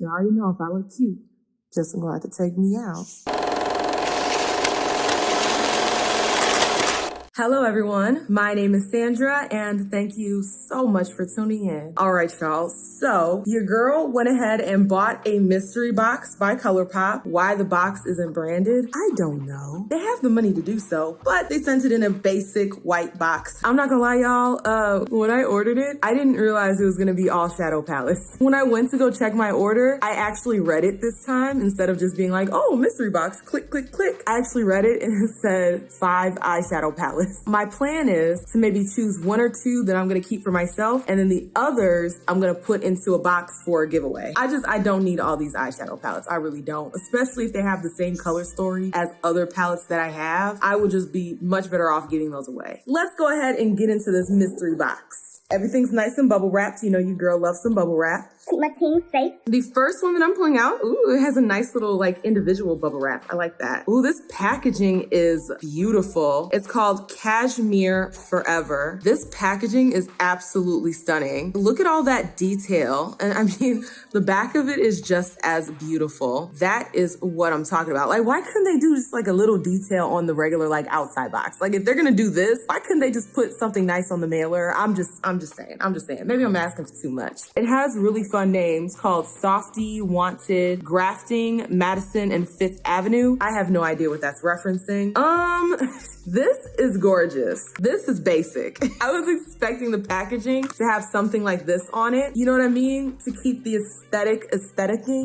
You already know if I look cute, Justin gonna have to take me out. Hello everyone, my name is Sandra and thank you so much for tuning in. All right y'all, so your girl went ahead and bought a mystery box by ColourPop. Why the box isn't branded, I don't know. They have the money to do so, but they sent it in a basic white box. I'm not gonna lie y'all, when I ordered it, I didn't realize it was gonna be all shadow palettes. When I went to go check my order, I actually read it this time instead of just being like, oh, mystery box, click, click, click. I actually read it and it said 5 eyeshadow palettes. My plan is to maybe choose 1 or 2 that I'm gonna keep for myself, and then the others I'm gonna put into a box for a giveaway. I don't need all these eyeshadow palettes. I really don't, especially if they have the same color story as other palettes that I have. I would just be much better off giving those away. Let's go ahead and get into this mystery box. Everything's nice and bubble wrapped. You know your girl loves some bubble wrap. Keep my team safe. The first one that I'm pulling out, ooh, it has a nice little like individual bubble wrap. I like that. Ooh, this packaging is beautiful. It's called Cashmere Forever. This packaging is absolutely stunning. Look at all that detail. And I mean, the back of it is just as beautiful. That is what I'm talking about. Like, why couldn't they do just like a little detail on the regular like outside box? Like if they're gonna do this, why couldn't they just put something nice on the mailer? I'm just saying. Maybe I'm asking for too much. It has really fun names called Softy, Wanted, Grafting, Madison, and Fifth Avenue. I have no idea what that's referencing. This is gorgeous. This is basic. I was expecting the packaging to have something like this on it. You know what I mean? To keep the aesthetic.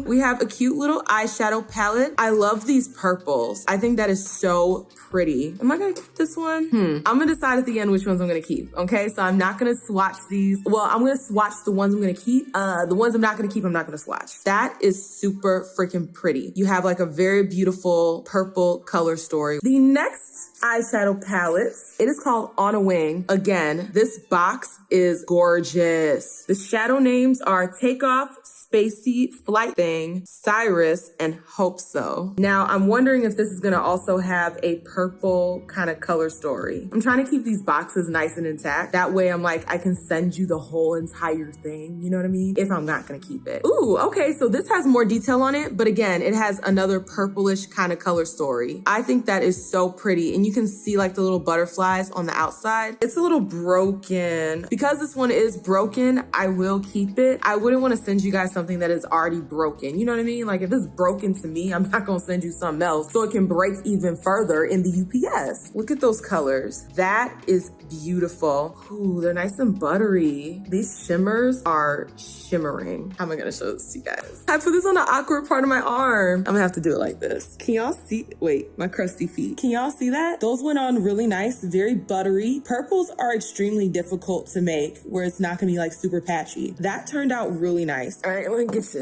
We have a cute little eyeshadow palette. I love these purples. I think that is so pretty. Am I gonna keep this one? I'm gonna decide at the end which ones I'm gonna keep, okay? So I'm not gonna swatch these. Well, I'm gonna swatch the ones I'm gonna keep. The ones I'm not gonna keep, I'm not gonna swatch. That is super freaking pretty. You have like a very beautiful purple color story. The next eyeshadow palette, it is called On a Wing. Again, this box is gorgeous. The shadow names are Takeoff, Spacey, Flight Thing, Cyrus, and Hope So. Now, I'm wondering if this is gonna also have a purple kind of color story. I'm trying to keep these boxes nice and intact. That way I'm like, I can send you the whole entire thing, you know what I mean? If I'm not gonna keep it. Ooh, okay, so this has more detail on it, but again, it has another purplish kind of color story. I think that is so pretty, and you can see like the little butterflies on the outside. It's a little broken. Because this one is broken, I will keep it. I wouldn't wanna send you guys something that is already broken. You know what I mean? Like if it's broken to me, I'm not gonna send you something else so it can break even further in the UPS. Look at those colors. That is beautiful. Ooh, they're nice and buttery. These shimmers are shimmering. How am I gonna show this to you guys? I put this on the awkward part of my arm. I'm gonna have to do it like this. Can y'all see? Wait, my crusty feet. Can y'all see that? Those went on really nice, very buttery. Purples are extremely difficult to make where it's not gonna be like super patchy. That turned out really nice. All right, let me get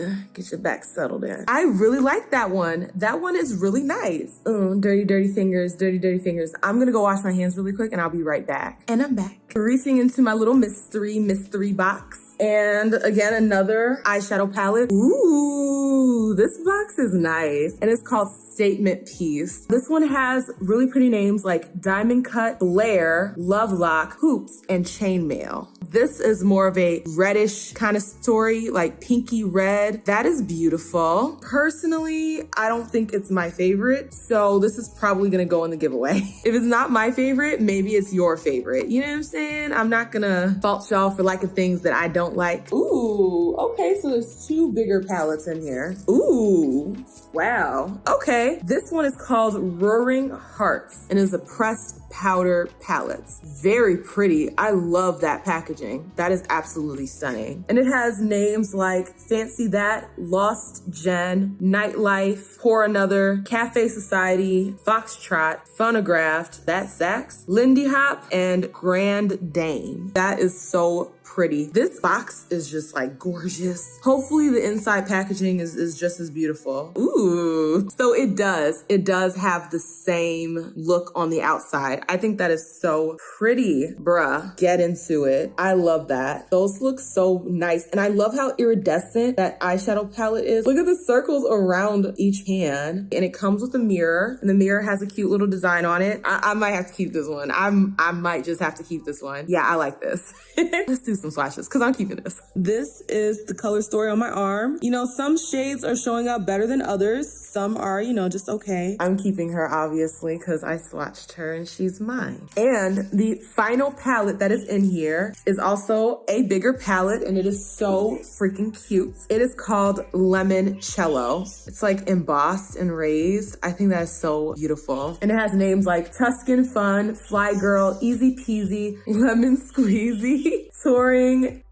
your back settled in. I really like that one. That one is really nice. Dirty fingers, dirty fingers. I'm gonna go wash my hands really quick and I'll be right back. And I'm back. Reaching into my little mystery box. And again, another eyeshadow palette. Ooh, this box is nice. And it's called Statement Piece. This one has really pretty names like Diamond Cut, Blair, Love Lock, Hoops, and Chainmail. This is more of a reddish kind of story, like pinky red. That is beautiful. Personally, I don't think it's my favorite, so this is probably gonna go in the giveaway. If it's not my favorite, maybe it's your favorite. You know what I'm saying? I'm not gonna fault y'all for liking things that I don't like. Ooh, okay, so there's 2 bigger palettes in here. Ooh, wow, okay. This one is called Roaring Hearts and is a pressed powder palette. Very pretty. I love that packaging. That is absolutely stunning. And it has names like Fancy That, Lost Gen, Nightlife, Pour Another, Cafe Society, Foxtrot, Phonographed, That Sax, Lindy Hop, and Grand Dame. That is so pretty. This box is just like gorgeous. Hopefully the inside packaging is just as beautiful. Ooh, so it does have the same look on the outside. I think that is so pretty, bruh. Get into it. I love that. Those look so nice. And I love how iridescent that eyeshadow palette is. Look at the circles around each hand. And it comes with a mirror, and the mirror has a cute little design on it. I might have to keep this one. I might just have to keep this one. Yeah, I like this. Let's do some swatches because I'm keeping this. This is the color story on my arm. You know, some shades are showing up better than others. Some are, you know, just okay. I'm keeping her obviously because I swatched her and she's mine. And the final palette that is in here is also a bigger palette and it is so freaking cute. It is called Limoncello. It's like embossed and raised. I think that is so beautiful. And it has names like Tuscan Fun, Fly Girl, Easy Peasy, Lemon Squeezy, Touring,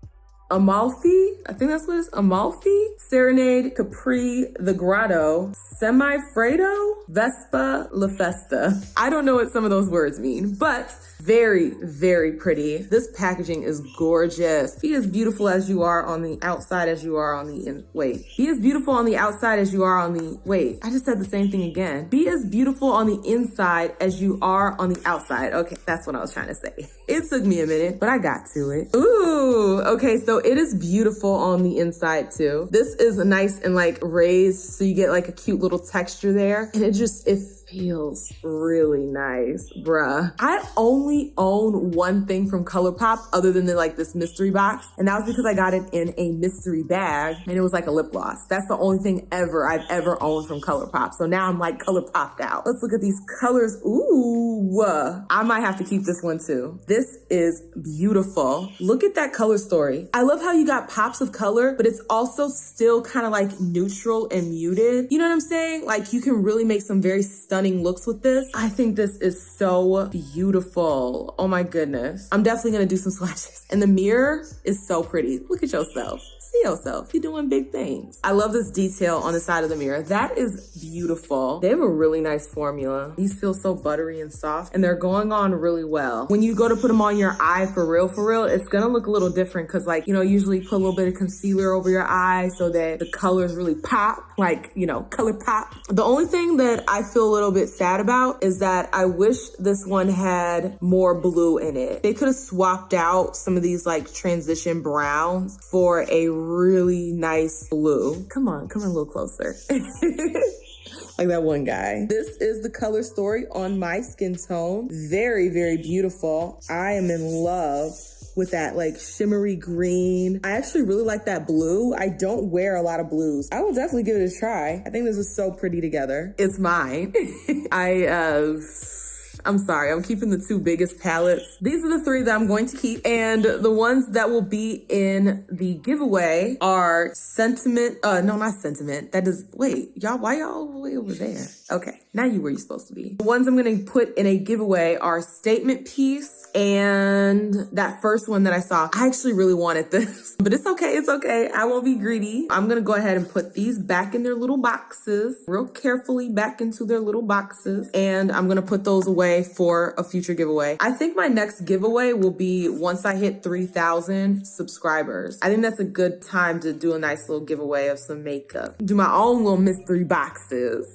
Amalfi, I think that's what it is, Amalfi, Serenade, Capri, The Grotto, Semifredo, Vespa, La Festa. I don't know what some of those words mean, but very, very pretty. This packaging is gorgeous. Be as beautiful as you are on the outside as you are on the Be as beautiful on the outside as you are on the, I just said the same thing again. Be as beautiful on the inside as you are on the outside. Okay, that's what I was trying to say. It took me a minute, but I got to it. Ooh, okay, so it is beautiful on the inside too. This is nice and like raised, so you get like a cute little texture there. And it feels really nice, bruh. I only own one thing from ColourPop other than this mystery box. And that was because I got it in a mystery bag and it was like a lip gloss. That's the only thing I've ever owned from ColourPop. So now I'm like ColourPopped out. Let's look at these colors. Ooh, I might have to keep this one too. This is beautiful. Look at that color story. I love how you got pops of color, but it's also still kind of like neutral and muted. You know what I'm saying? Like you can really make some very stunning looks with this. I think this is so beautiful. Oh my goodness. I'm definitely gonna do some swatches. And the mirror is so pretty. Look at yourself. See yourself. You're doing big things. I love this detail on the side of the mirror. That is beautiful. They have a really nice formula. These feel so buttery and soft and they're going on really well. When you go to put them on your eye for real, it's gonna look a little different because usually put a little bit of concealer over your eye so that the colors really pop, ColourPop. The only thing that I feel a little bit sad about is that I wish this one had more blue in it. They could have swapped out some of these transition browns for a really nice blue. Come on a little closer. Like that one guy. This is the color story on my skin tone. Very, very beautiful. I am in love with that shimmery green. I actually really like that blue. I don't wear a lot of blues. I will definitely give it a try. I think this is so pretty together. It's mine. I'm sorry, I'm keeping the two biggest palettes. These are the three that I'm going to keep. And the ones that will be in the giveaway are Sentiment. No, not Sentiment. Wait, y'all, why y'all all the way over there? Okay, now you where you're supposed to be. The ones I'm gonna put in a giveaway are Statement Piece and that first one that I saw. I actually really wanted this, but it's okay. I won't be greedy. I'm gonna go ahead and put these back in their little boxes, real carefully back into their little boxes. And I'm gonna put those away for a future giveaway. I think my next giveaway will be once I hit 3,000 subscribers. I think that's a good time to do a nice little giveaway of some makeup. Do my own little mystery boxes.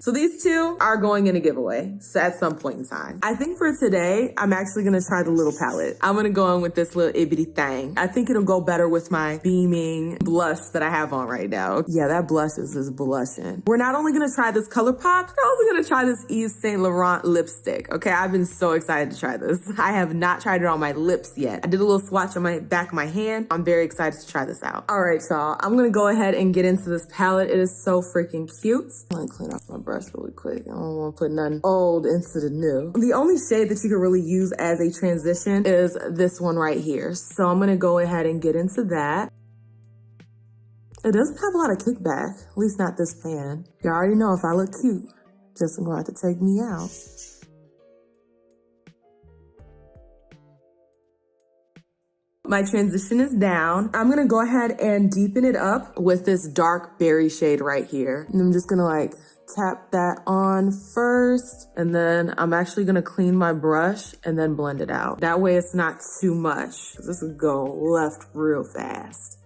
So these two are going in a giveaway at some point in time. I think for today, I'm actually gonna try the little palette. I'm gonna go in with this little itty thing. I think it'll go better with my beaming blush that I have on right now. Yeah, that blush is blushing. We're not only gonna try this ColourPop, we're also gonna try this Yves Saint Laurent lipstick. Okay, I've been so excited to try this. I have not tried it on my lips yet. I did a little swatch on my back of my hand. I'm very excited to try this out. All right, y'all, I'm gonna go ahead and get into this palette. It is so freaking cute. I'm gonna clean off my brush really quick. I don't wanna put nothing old into the new. The only shade that you can really use as a transition is this one right here. So I'm gonna go ahead and get into that. It doesn't have a lot of kickback, at least not this pan. You already know if I look cute, Justin gonna have to take me out. My transition is down. I'm gonna go ahead and deepen it up with this dark berry shade right here. And I'm just gonna tap that on first, and then I'm actually gonna clean my brush and then blend it out. That way it's not too much, because this will go left real fast.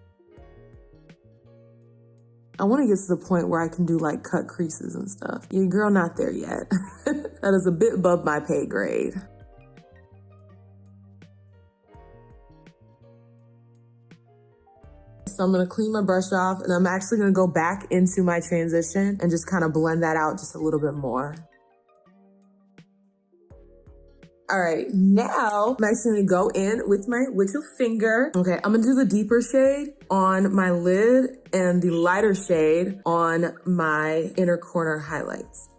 I wanna get to the point where I can do cut creases and stuff. Your girl not there yet. That is a bit above my pay grade. So I'm gonna clean my brush off and I'm actually gonna go back into my transition and just kind of blend that out just a little bit more. All right, now I'm actually gonna go in with my witch finger. Okay, I'm gonna do the deeper shade on my lid and the lighter shade on my inner corner highlights.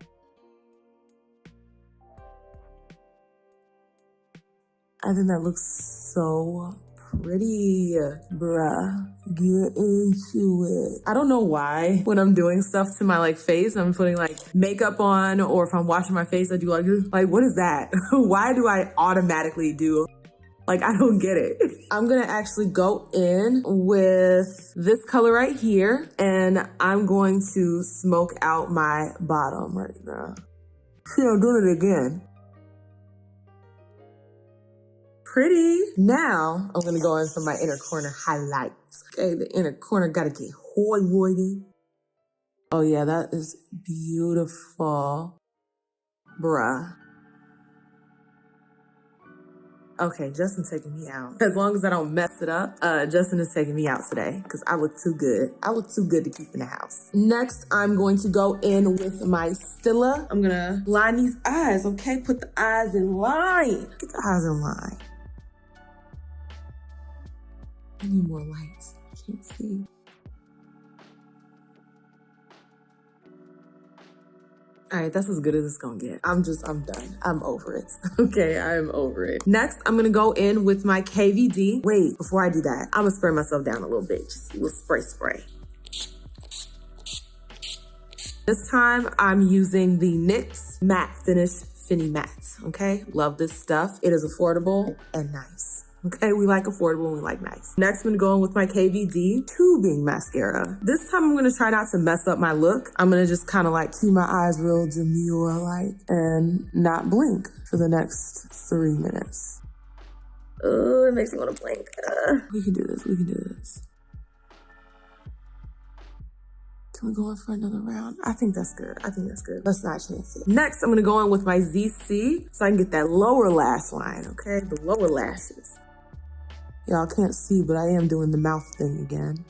I think that looks so pretty, bruh. Get into it. I don't know why when I'm doing stuff to my face, I'm putting makeup on, or if I'm washing my face, I do like what is that? Why do I automatically do I don't get it. I'm gonna actually go in with this color right here, and I'm going to smoke out my bottom right now. See, I'm doing it again. Pretty. Now, I'm gonna go in for my inner corner highlights. Okay, the inner corner gotta get hoity. Oh yeah, that is beautiful. Bruh. Okay, Justin's taking me out. As long as I don't mess it up, Justin is taking me out today because I look too good. I look too good to keep in the house. Next, I'm going to go in with my Stila. I'm gonna line these eyes, okay? Put the eyes in line. Get the eyes in line. I need more lights. I can't see. All right, that's as good as it's gonna get. I'm done. I'm over it. Okay, I'm over it. Next, I'm gonna go in with my KVD. Wait, before I do that, I'm gonna spray myself down a little bit. Just a little spray. This time, I'm using the NYX Matte Finish Finny Matte, okay? Love this stuff. It is affordable and nice. Okay, we like affordable and we like nice. Next, I'm gonna go in with my KVD Tubing Mascara. This time, I'm gonna try not to mess up my look. I'm gonna just kind of keep my eyes real demure and not blink for the next 3 minutes. Oh, it makes me wanna blink. We can do this, we can do this. Can we go in for another round? I think that's good. Let's not chance it. Next, I'm gonna go in with my ZC so I can get that lower lash line, okay? The lower lashes. Y'all can't see, but I am doing the mouth thing again.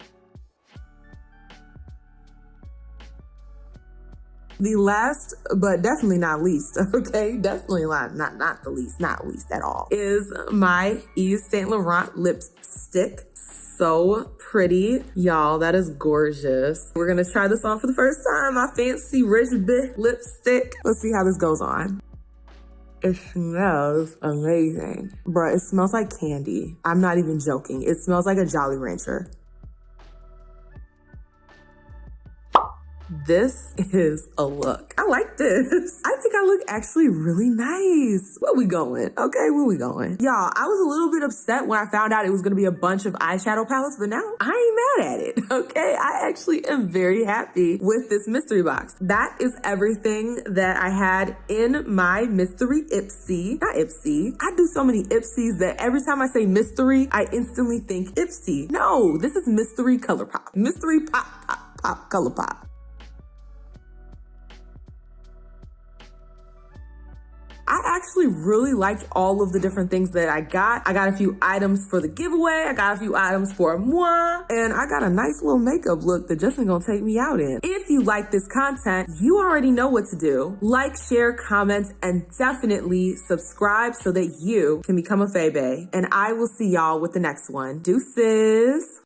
The last, but definitely not least, okay? Definitely not the least, not least at all, is my Yves Saint Laurent lipstick. So pretty. Y'all, that is gorgeous. We're gonna try this on for the first time. My fancy rich bit lipstick. Let's see how this goes on. It smells amazing. Bruh, it smells like candy. I'm not even joking. It smells like a Jolly Rancher. This is a look. I like this. I think I look actually really nice. Where we going? Okay, where we going? Y'all, I was a little bit upset when I found out it was gonna be a bunch of eyeshadow palettes, but now I ain't mad at it, okay? I actually am very happy with this mystery box. That is everything that I had in my mystery Ipsy. Not Ipsy. I do so many Ipsies that every time I say mystery, I instantly think Ipsy. No, this is mystery ColourPop. Mystery pop ColourPop. I actually really liked all of the different things that I got. I got a few items for the giveaway. I got a few items for moi. And I got a nice little makeup look that Justin's gonna take me out in. If you like this content, you already know what to do. Like, share, comment, and definitely subscribe so that you can become a Faye Bae. And I will see y'all with the next one. Deuces.